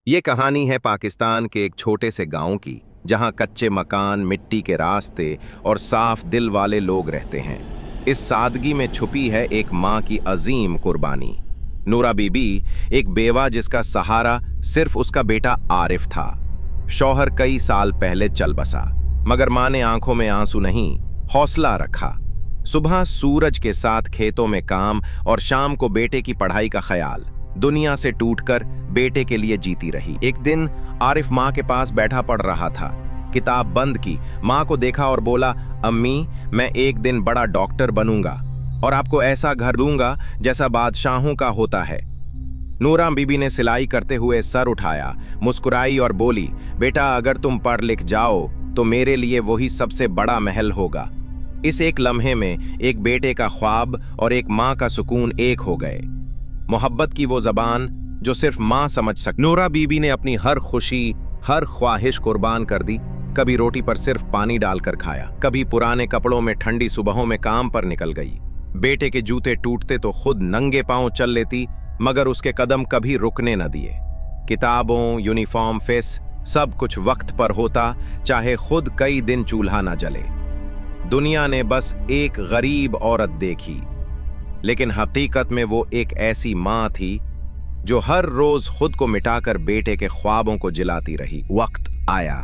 ये कहानी है पाकिस्तान के एक छोटे से गांव की, जहां कच्चे मकान, मिट्टी के रास्ते और साफ दिल वाले लोग रहते हैं। इस सादगी में छुपी है एक माँ की अजीम कुर्बानी। नूरा बीबी एक बेवा जिसका सहारा सिर्फ उसका बेटा आरिफ था। शौहर कई साल पहले चल बसा, मगर माँ ने आंखों में आंसू नहीं, हौसला रखा। सुबह सूरज के साथ खेतों में काम और शाम को बेटे की पढ़ाई का ख्याल। दुनिया से टूटकर बेटे के लिए जीती रही। एक दिन आरिफ माँ के पास बैठा पढ़ रहा था। किताब बंद की, माँ को देखा और बोला, अम्मी, मैं एक दिन बड़ा डॉक्टर बनूंगा और आपको ऐसा घर दूंगा जैसा बादशाहों का होता है। नूरा बीबी ने सिलाई करते हुए सर उठाया, मुस्कुराई और बोली, बेटा, अगर तुम पढ़ लिख जाओ तो मेरे लिए वही सबसे बड़ा महल होगा। इस एक लम्हे में एक बेटे का ख्वाब और एक माँ का सुकून एक हो गए। मोहब्बत की वो जबान जो सिर्फ माँ समझ सकती। नूरा बीबी ने अपनी हर खुशी, हर ख्वाहिश कुर्बान कर दी। कभी रोटी पर सिर्फ पानी डालकर खाया, कभी पुराने कपड़ों में ठंडी सुबहों में काम पर निकल गई। बेटे के जूते टूटते तो खुद नंगे पांव चल लेती, मगर उसके कदम कभी रुकने न दिए। किताबों, यूनिफॉर्म, फीस, सब कुछ वक्त पर होता, चाहे खुद कई दिन चूल्हा न जले। दुनिया ने बस एक गरीब औरत देखी, लेकिन हकीकत में वो एक ऐसी माँ थी जो हर रोज खुद को मिटाकर बेटे के ख्वाबों को जिलाती रही। वक्त आया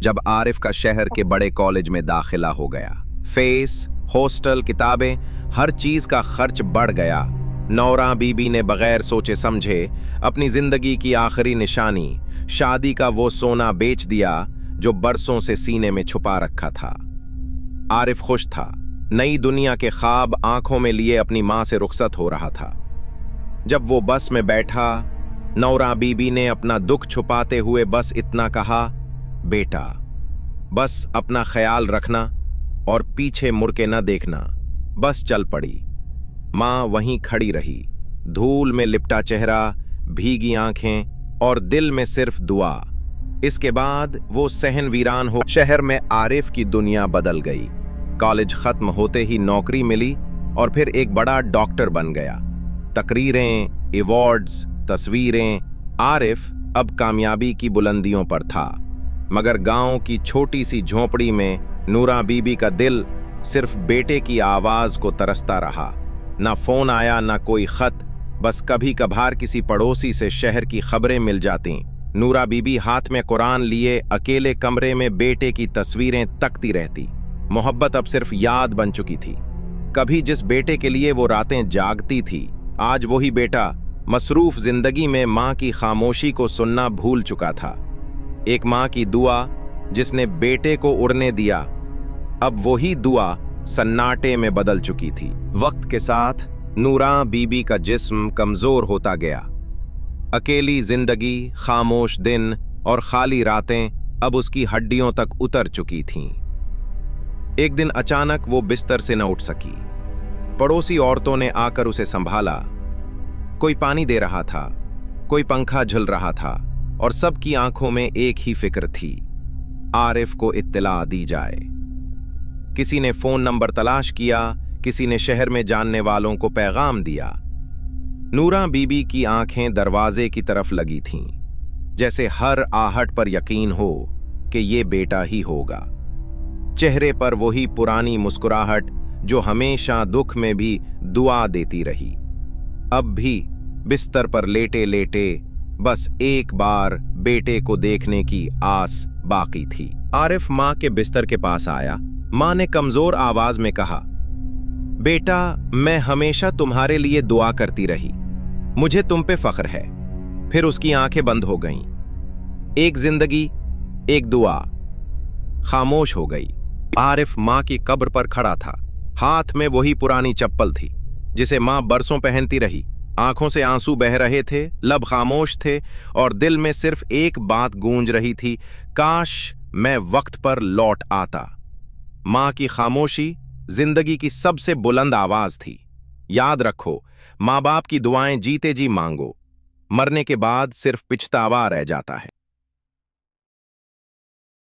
जब आरिफ का शहर के बड़े कॉलेज में दाखिला हो गया। फीस, हॉस्टल, किताबें, हर चीज का खर्च बढ़ गया। नूरा बीबी ने बगैर सोचे समझे अपनी जिंदगी की आखिरी निशानी, शादी का वो सोना बेच दिया जो बरसों से सीने में छुपा रखा था। आरिफ खुश था, नई दुनिया के ख्वाब आंखों में लिए अपनी माँ से रुखसत हो रहा था। जब वो बस में बैठा, नूरा बीबी ने अपना दुख छुपाते हुए बस इतना कहा, बेटा, बस अपना ख्याल रखना और पीछे मुड़ के न देखना। बस चल पड़ी। माँ वहीं खड़ी रही, धूल में लिपटा चेहरा, भीगी आंखें और दिल में सिर्फ दुआ। इसके बाद वो सहन वीरान हो। शहर में आरिफ की दुनिया बदल गई। कॉलेज खत्म होते ही नौकरी मिली और फिर एक बड़ा डॉक्टर बन गया। तकरीरें, अवार्ड्स, तस्वीरें। आरिफ अब कामयाबी की बुलंदियों पर था, मगर गांव की छोटी सी झोंपड़ी में नूरा बीबी का दिल सिर्फ बेटे की आवाज को तरसता रहा। ना फोन आया, ना कोई खत, बस कभी कभार किसी पड़ोसी से शहर की खबरें मिल जाती। नूरा बीबी हाथ में कुरान लिए अकेले कमरे में बेटे की तस्वीरें तकती रहती। मोहब्बत अब सिर्फ याद बन चुकी थी। कभी जिस बेटे के लिए वो रातें जागती थी, आज वही बेटा मसरूफ जिंदगी में माँ की खामोशी को सुनना भूल चुका था। एक माँ की दुआ जिसने बेटे को उड़ने दिया, अब वही दुआ सन्नाटे में बदल चुकी थी। वक्त के साथ नूरा बीबी का जिस्म कमजोर होता गया। अकेली जिंदगी, खामोश दिन और खाली रातें अब उसकी हड्डियों तक उतर चुकी थीं। एक दिन अचानक वो बिस्तर से न उठ सकी। पड़ोसी औरतों ने आकर उसे संभाला। कोई पानी दे रहा था, कोई पंखा झुल रहा था और सबकी आंखों में एक ही फिक्र थी, आरिफ को इत्तला दी जाए। किसी ने फोन नंबर तलाश किया, किसी ने शहर में जानने वालों को पैगाम दिया। नूरा बीबी की आंखें दरवाजे की तरफ लगी थीं, जैसे हर आहट पर यकीन हो कि ये बेटा ही होगा। चेहरे पर वही पुरानी मुस्कुराहट जो हमेशा दुख में भी दुआ देती रही। अब भी बिस्तर पर लेटे लेटे बस एक बार बेटे को देखने की आस बाकी थी। आरिफ माँ के बिस्तर के पास आया। माँ ने कमजोर आवाज में कहा, बेटा, मैं हमेशा तुम्हारे लिए दुआ करती रही, मुझे तुम पे फख्र है। फिर उसकी आंखें बंद हो गईं। एक जिंदगी, एक दुआ खामोश हो गई। आरिफ माँ की कब्र पर खड़ा था। हाथ में वही पुरानी चप्पल थी जिसे माँ बरसों पहनती रही। आंखों से आंसू बह रहे थे, लब खामोश थे और दिल में सिर्फ एक बात गूंज रही थी, काश मैं वक्त पर लौट आता। माँ की खामोशी जिंदगी की सबसे बुलंद आवाज थी। याद रखो, माँ बाप की दुआएं जीते जी मांगो, मरने के बाद सिर्फ पछतावा रह जाता है।